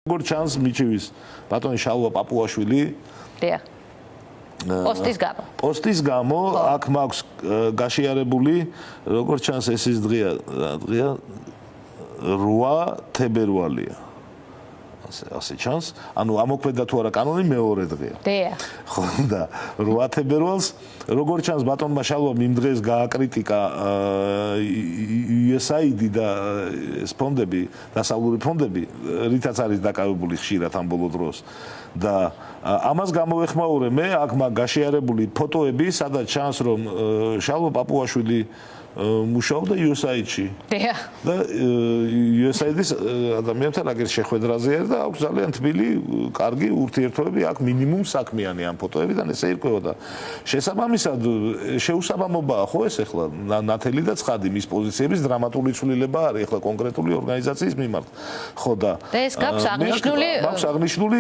როგორ ჩანს მიჩივის ბატონი შალვა პაპუაშვილი პოსტის გამო აქ მაქვს გაშიარებული როგორ ჩანს ეს ის დღეა 8 თებერვალია ასე ჩანს ანუ ამოქმედა თუ არა კანონი მეორე დღეა ხო და 8 თებერვალს როგორ ჩანს ბატონმა შალვამ იმ დღეს გააკრიტიკა USAID და ეს ფონდები დასავლური ფონდები რითაც არის დაკავებული ხშირად ამ ბოლო დროს და ამას გამოვეხმაურე მე აქ მაგ გაშიარებული ფოტოები სადაც ჩანს რომ შალვა პაპუაშვილი მუშაობდა USAID-ში და USAID-ის ადამიანთან აგერ შეხვედრაზე არის და აქვს ძალიან თბილი, კარგი ურთიერთობები, აქ მინიმუმ საქმიანი ამ ფოტოებიდან ესე ირკვევა და შესაბამისად შეუსაბამობაა ხო ეს ახლა ნათელი და ცხადი მის პოზიციების დრამატული ცვლილება არის ახლა კონკრეტული ორგანიზაციის მიმართ. ხო და ეს გაქვს აღნიშნული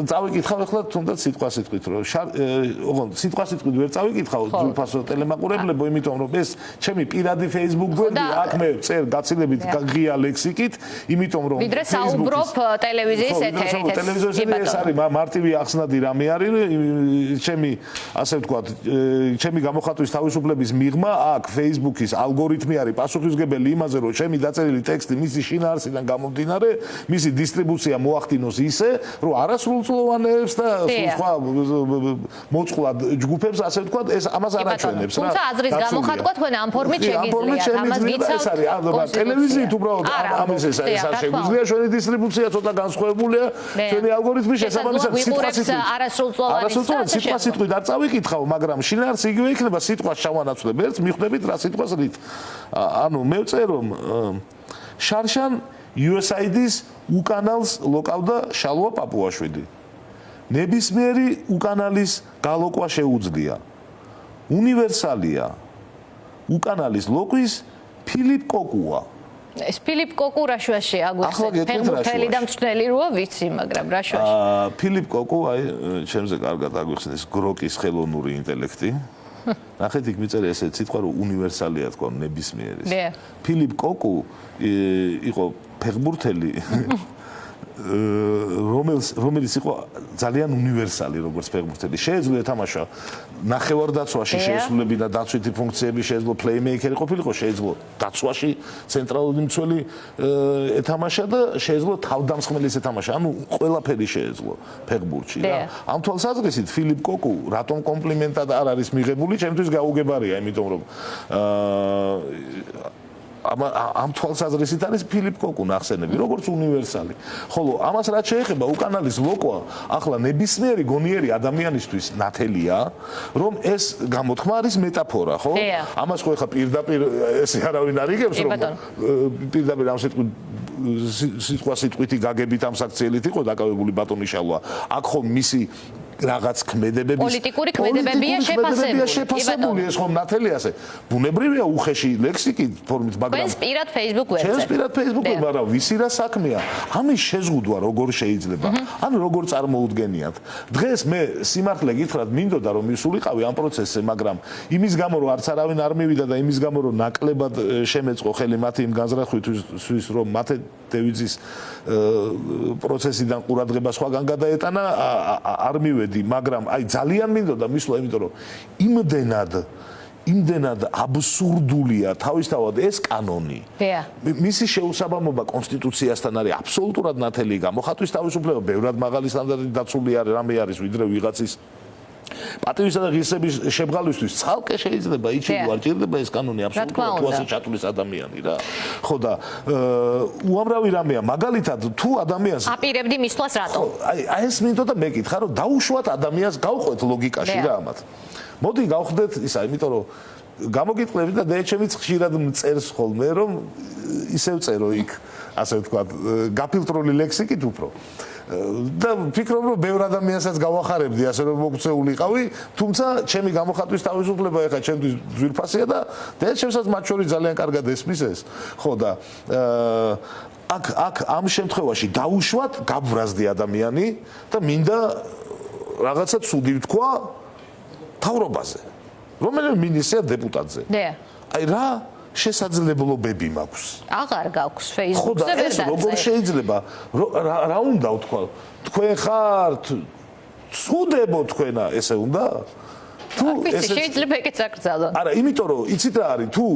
წავიკითხავ ახლა თუნდაც სიტყვასიტყვით რომ სიტყვასიტყვით ვერ წავიკითხავ ძვირფასო ტელემაყურებლებო იმიტომ რომ ეს ჩემი პირადი Facebook გვერდი აქ მე წერ გაცილებით ღია ლექსიკით იმიტომ რომ ვიდრე საუბრობ ტელევიზიის ეთერით ეს არის მარტივი ახსნადი რამე არის ჩემი ასე ვთქვათ ჩემი გამოხატვის თავისუფლების მიღმა აქ Facebook-ის ალგორითმი არის პასუხისმგებელი იმაზე რომ ჩემი დაწერილი ტექსტი მისი შინაარსიდან გამომდინარე მისი დისტრიბუცია მოახდინოს ისე რომ არასრულწლოვანებს და სხვა მოწყვლად ჯგუფებს ასე ვთქვათ ეს ამას არ აჩვენებს რა თუმცა აზრის გამოხატვა თქვენ ამ ფორმით შეგიძლიათ ამას გიცავთ ტელევიზიით უბრალოდ ამის ეს არ შეგვიძლია ჩვენი დისტრიბუცია ცოტა განსხვავებულია ჩვენი ალგორითმი შესაბამისად სიტყვასიტყვით არ წავიკითხავ მაგრამ შინაარსი იგივე იქნება სიტყვას ჩავანაცვლებ ერთს მიხვდებით რა სიტყვას რით ანუ მე ვწერ რომ შარშან USAID-ის უკანალს ლოკავდა შალვა პაპუაშვილი ნებისმიერი უკანალის გალოკვა შეუძლია უნივერსალია უკანალის ლოკვის ფილიპ კოკუა ეს ფილიპ კოკუ რა შუაში აგვიხსენებთ ფეხბურთელი და მწვრთნელი როა ვიცი მაგრამ რა შუაში ფილიპ კოკუ აი ჩემზე კარგად აგვიხსენეს გროკის ხელოვნური ინტელექტი ნახეთ იქ მიწერე ესე სიტყვა რომ უნივერსალია თქვა ნებისმიერი ფილიპ კოკუ იყო ფეხბურთელი რომელიც იყო ძალიან უნივერსალი როგორც ფეხბურთელი შეეძლო ეთამაშა ნახევარდაცვაში შეესრულებინა დაცვითი ფუნქციები შეეძლო პლეიმეიკერი ყოფილიყო შეეძლო დაცვაში ცენტრალური მცველი ეთამაშა და შეეძლო თავდამსხმელის ეთამაშა ანუ ყველაფერი შეეძლო ფეხბურთში რა ამ თვალსაზრისით ფილიპ კოკუ რატომ კომპლიმენტად არ არის მიღებული ჩემთვის გაუგებარია იმიტომ რომ ამ თვალსაზრისით არის ფილიპ კოკუ ნახსენები როგორც უნივერსალი ხოლო ამას რაც შეეხება უკანალის ლოკვა ახლა ნებისმიერი გონიერი ადამიანისთვის ნათელია რომ ეს გამოთქმა არის მეტაფორა ხო ამას ხო ეხლა პირდაპირ ესე არავინ არ იგებს რომ პირდაპირ ამ სიტყვით გაგებით ამ საქციელით იყო დაკავებული ბატონი შალვა აქ ხო მისი რაღაც ქმედებების პოლიტიკური ქმედებებია შეფასებული ეს ხომ ნათელიაზე ბუნებრივია უხეში ლექსიკი ფორმით მაგრამ ეს პირად Facebook ვებზე ჩემს პირად Facebook-ზე მაგრამ ვისი რა საქმეა ამის შეზღუდვა როგორ შეიძლება ან როგორ წარმოუდგენიათ დღეს მე სიმართლე გითხრათ მინდოდა რომ მისულიყავი ამ პროცესზე მაგრამ იმის გამო რომ არც არავინ არ მივიდა და იმის გამო რომ ნაკლებად შემეწყო ხელი მათი იმ განზრახვისთვის რომ მათე დევიძის პროცესიდან ყურადღება სხვაგან გადაეტანა არ მივედი მაგრამ აი ძალიან მინდოდა მისვლა იმიტომ რომ იმდენად აბსურდულია თავისთავად ეს კანონი მისი შეუსაბამობა კონსტიტუციასთან არის აბსოლუტურად ნათელი გამოხატვის თავისუფლება ბევრად მაღალი სტანდარტით დაცული არის რამე არის ვიდრე ვიღაცის პატივისა და ღირსების შემღალვისთვის ცალკე შეიძლება იჩინო არ ჭირდება ეს კანონი აბსოლუტურად თუ ასე ჩათვლის ადამიანი რა ხო და უამრავი რამეა მაგალითად თუ ადამიანს აპირებდი მისვლას რატო აი ეს მინდოდა მეკითხა რომ დაუშვათ ადამიანს გავყვეთ ლოგიკაში რა ამათ მოდი გავხდეთ ისა იმიტომ რომ გამოგიტყლები და დეჩემიც ხშირად მწერს ხოლმე რომ ისევ წერო იქ ასე ვთქვათ გაფილტრული ლექსიკით უფრო და ვფიქრობ რომ ბევრ ადამიანსაც გავახარებდი ასე რომ მოქცეულიყავი თუმცა ჩემი გამოხატვის თავისუფლება ეხა ჩემთვის ძვირფასია და დეჩემსაც მათ შორის ძალიან კარგად ესმის ეს ხო და აქ ამ შემთხვევაში დაუშვათ გაბრაზდი ადამიანი და მინდა რაღაცა ცუდი ვთქვა თავრობაზე რომელიმე მინისტრია დეპუტატზე აი რა შესაძლებლობები მაქვს. აღარ გაქვს ხო Facebook-ზე და ვერ ეს როგორ დაწერე. შეიძლება რა უნდა ვთქვა თქვენ ხართ ცუდებო თქვენა ესე უნდა თუ ვიცი შეიძლება ეგეც აკრძალონ. არა იმიტომ რომ იცით რა არის თუ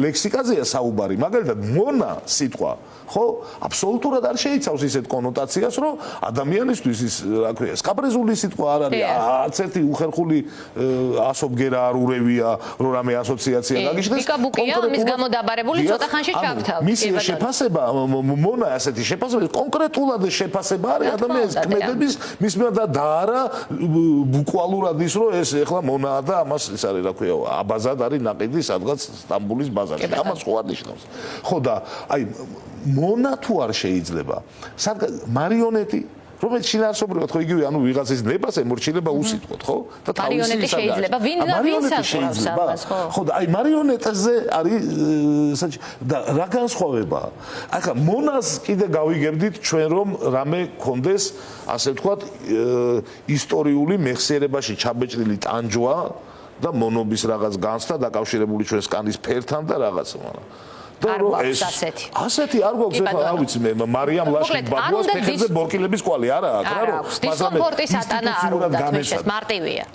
ლექსიკაზეა საუბარი მაგალითად მონა სიტყვა ხო აბსოლუტურად არ შეიცავს ისეთ კონოტაციას რომ ადამიანისთვის ის რა ქვია სკაბრეზული სიტყვა არ არის არც ერთი უხერხული ასობგერა არ ურევია რომ რამე ასოციაცია გაგიჩნდეს ბიკაბუკია ამის გამო დაბარებული ცოტა ხანში ჩავთავ მისი შეფასება მონა ასეთი შეფასება კონკრეტულად შეფასება არის ადამიანის ქმედების მის მიერ და არა ბუკვალურად ის რომ ეს ეხლა მონაა და ამას ის არის რა ქვია აბაზად არის ნაყიდი სადღაც სტამბულის ბაზარში ამას ხო არ ნიშნავს ხო და აი მონა თუ არ შეიძლება მარიონეტი რომელიც შინაარსობრივად ხო იგივე ანუ ვიღაცის ნებას ემორჩილება უსიტყვოდ ხო და მარიონეტი შეიძლება ვინ საჭიროებს ხო და აი მარიონეტზე არის და რა განსხვავებაა ახლა მონას კიდე გავიგებდით ჩვენ რომ რამე კონდეს ასე ვთქვათ ისტორიული მეხსიერებაში ჩაბეჭდილი ტანჯვა და მონობის რაღაც განცდა დაკავშირებული ჩვენ სკანის ფერთან და რაღაც მაგრამ არ გვაქვს ასეთი არ გვაქვს ეხლა რა ვიცი მე მარიამ ლაშქრის ბაბუას ფეხებზე ბორკილების კვალი არა აქვს რა რომ დისკომფორტის ატანა არ უნდა თქვენ მარტივია